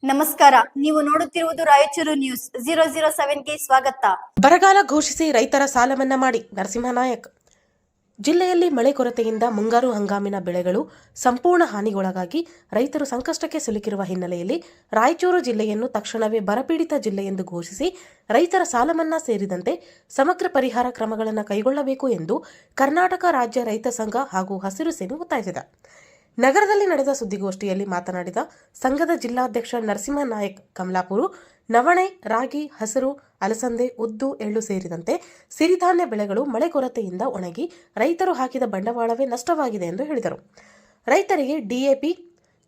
ನಮಸ್ಕಾರ, ನೀವು ನೋಡುತ್ತಿರುವುದು ರಾಯಚೂರು ನ್ಯೂಸ್ 007ಗೆ ಸ್ವಾಗತ. ಬರಗಾಲ ಘೋಷಿಸಿ ರೈತರ ಸಾಲ ಮನ್ನಾ ಮಾಡಿ ನರಸಿಂಹನಾಯಕ್. ಜಿಲ್ಲೆಯಲ್ಲಿ ಮಳೆ ಕೊರತೆಯಿಂದ ಮುಂಗಾರು ಹಂಗಾಮಿನ ಬೆಳೆಗಳು ಸಂಪೂರ್ಣ ಹಾನಿಗೊಳಗಾಗಿ ರೈತರು ಸಂಕಷ್ಟಕ್ಕೆ ಸಿಲುಕಿರುವ ಹಿನ್ನೆಲೆಯಲ್ಲಿ ರಾಯಚೂರು ಜಿಲ್ಲೆಯನ್ನು ತಕ್ಷಣವೇ ಬರಪೀಡಿತ ಜಿಲ್ಲೆ ಎಂದು ಘೋಷಿಸಿ ರೈತರ ಸಾಲ ಮನ್ನಾ ಸೇರಿದಂತೆ ಸಮಗ್ರ ಪರಿಹಾರ ಕ್ರಮಗಳನ್ನು ಕೈಗೊಳ್ಳಬೇಕು ಎಂದು ಕರ್ನಾಟಕ ರಾಜ್ಯ ರೈತ ಸಂಘ ಹಾಗೂ ಹಸಿರು ಸೇನೆ ಒತ್ತಾಯಿಸಿದೆ. ನಗರದಲ್ಲಿ ನಡೆದ ಸುದ್ದಿಗೋಷ್ಠಿಯಲ್ಲಿ ಮಾತನಾಡಿದ ಸಂಘದ ಜಿಲ್ಲಾಧ್ಯಕ್ಷ ನರಸಿಂಹನಾಯಕ್, ಕಮಲಾಪುರ ನವಣೆ, ರಾಗಿ, ಹಸಿರು, ಅಲಸಂದೆ, ಉದ್ದು, ಎಳ್ಳು ಸೇರಿದಂತೆ ಸಿರಿಧಾನ್ಯ ಬೆಳೆಗಳು ಮಳೆ ಕೊರತೆಯಿಂದ ಒಣಗಿ ರೈತರು ಹಾಕಿದ ಬಂಡವಾಳವೇ ನಷ್ಟವಾಗಿದೆ ಎಂದು ಹೇಳಿದರು. ರೈತರಿಗೆ ಡಿಎಪಿ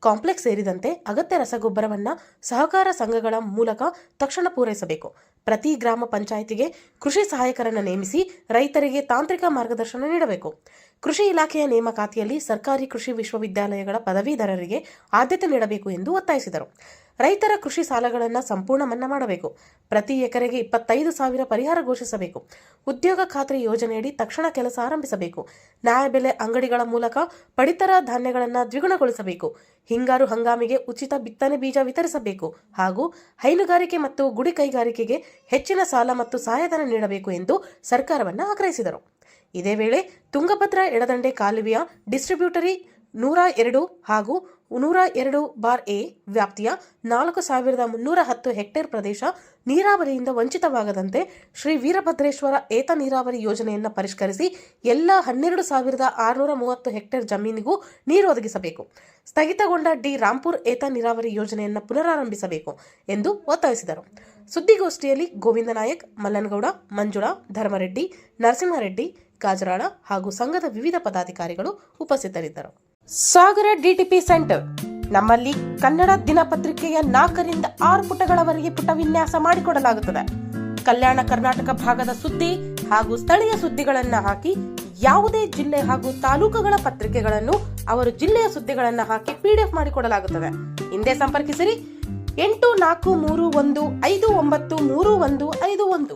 ಕಾಂಪ್ಲೆಕ್ಸ್ ಸೇರಿದಂತೆ ಅಗತ್ಯ ರಸಗೊಬ್ಬರವನ್ನು ಸಹಕಾರ ಸಂಘಗಳ ಮೂಲಕ ತಕ್ಷಣ ಪೂರೈಸಬೇಕು. ಪ್ರತಿ ಗ್ರಾಮ ಪಂಚಾಯಿತಿಗೆ ಕೃಷಿ ಸಹಾಯಕರನ್ನು ನೇಮಿಸಿ ರೈತರಿಗೆ ತಾಂತ್ರಿಕ ಮಾರ್ಗದರ್ಶನ ನೀಡಬೇಕು. ಕೃಷಿ ಇಲಾಖೆಯ ನೇಮಕಾತಿಯಲ್ಲಿ ಸರ್ಕಾರಿ ಕೃಷಿ ವಿಶ್ವವಿದ್ಯಾಲಯಗಳ ಪದವೀಧರರಿಗೆ ಆದ್ಯತೆ ನೀಡಬೇಕು ಎಂದು ಒತ್ತಾಯಿಸಿದರು. ರೈತರ ಕೃಷಿ ಸಾಲಗಳನ್ನು ಸಂಪೂರ್ಣ ಮನ್ನಾ ಮಾಡಬೇಕು. ಪ್ರತಿ ಎಕರೆಗೆ 25,000 ಪರಿಹಾರ ಘೋಷಿಸಬೇಕು. ಉದ್ಯೋಗ ಖಾತ್ರಿ ಯೋಜನೆಯಡಿ ತಕ್ಷಣ ಕೆಲಸ ಆರಂಭಿಸಬೇಕು. ನ್ಯಾಯಬೆಲೆ ಅಂಗಡಿಗಳ ಮೂಲಕ ಪಡಿತರ ಧಾನ್ಯಗಳನ್ನು ದ್ವಿಗುಣಗೊಳಿಸಬೇಕು. ಹಿಂಗಾರು ಹಂಗಾಮಿಗೆ ಉಚಿತ ಬಿತ್ತನೆ ಬೀಜ ವಿತರಿಸಬೇಕು ಹಾಗೂ ಹೈನುಗಾರಿಕೆ ಮತ್ತು ಗುಡಿ ಕೈಗಾರಿಕೆಗೆ ಹೆಚ್ಚಿನ ಸಾಲ ಮತ್ತು ಸಹಾಯಧನ ನೀಡಬೇಕು ಎಂದು ಸರ್ಕಾರವನ್ನು ಆಗ್ರಹಿಸಿದರು. ಇದೇ ವೇಳೆ ತುಂಗಭದ್ರಾ ಎಡದಂಡೆ ಕಾಲುವೆಯ ಡಿಸ್ಟ್ರಿಬ್ಯೂಟರಿ 102 ಹಾಗೂ 102/A ವ್ಯಾಪ್ತಿಯ 4,310 ಹೆಕ್ಟೇರ್ ಪ್ರದೇಶ ನೀರಾವರಿಯಿಂದ ವಂಚಿತವಾಗದಂತೆ ಶ್ರೀ ವೀರಭದ್ರೇಶ್ವರ ಏತ ನೀರಾವರಿ ಯೋಜನೆಯನ್ನು ಪರಿಷ್ಕರಿಸಿ ಎಲ್ಲ 12,630 ಹೆಕ್ಟೇರ್ ಜಮೀನಿಗೂ ನೀರು ಒದಗಿಸಬೇಕು. ಸ್ಥಗಿತಗೊಂಡ ಡಿ ರಾಂಪುರ್ ಏತ ನೀರಾವರಿ ಯೋಜನೆಯನ್ನು ಪುನರಾರಂಭಿಸಬೇಕು ಎಂದು ಒತ್ತಾಯಿಸಿದರು. ಸುದ್ದಿಗೋಷ್ಠಿಯಲ್ಲಿ ಗೋವಿಂದ ನಾಯಕ್, ಮಲ್ಲನಗೌಡ, ಮಂಜುಳಾ, ಧರ್ಮರೆಡ್ಡಿ, ನರಸಿಂಹರೆಡ್ಡಿ, ಗಾಜರಾಳ ಹಾಗೂ ಸಂಘದ ವಿವಿಧ ಪದಾಧಿಕಾರಿಗಳು ಉಪಸ್ಥಿತರಿದ್ದರು. ಸಾಗರ ಡಿಟಿಪಿ ಸೆಂಟರ್. ನಮ್ಮಲ್ಲಿ ಕನ್ನಡ ದಿನಪತ್ರಿಕೆಯ 4 ರಿಂದ 6 ಪುಟಗಳವರೆಗೆ ಪುಟ ವಿನ್ಯಾಸ ಮಾಡಿಕೊಡಲಾಗುತ್ತದೆ. ಕಲ್ಯಾಣ ಕರ್ನಾಟಕ ಭಾಗದ ಸುದ್ದಿ ಹಾಗೂ ಸ್ಥಳೀಯ ಸುದ್ದಿಗಳನ್ನು ಹಾಕಿ ಯಾವುದೇ ಜಿಲ್ಲೆ ಹಾಗೂ ತಾಲೂಕುಗಳ ಪತ್ರಿಕೆಗಳನ್ನು ಅವರು ಜಿಲ್ಲೆಯ ಸುದ್ದಿಗಳನ್ನು ಹಾಕಿ PDF ಮಾಡಿಕೊಡಲಾಗುತ್ತದೆ. ಹಿಂದೆ ಸಂಪರ್ಕಿಸಿರಿ 8431593151.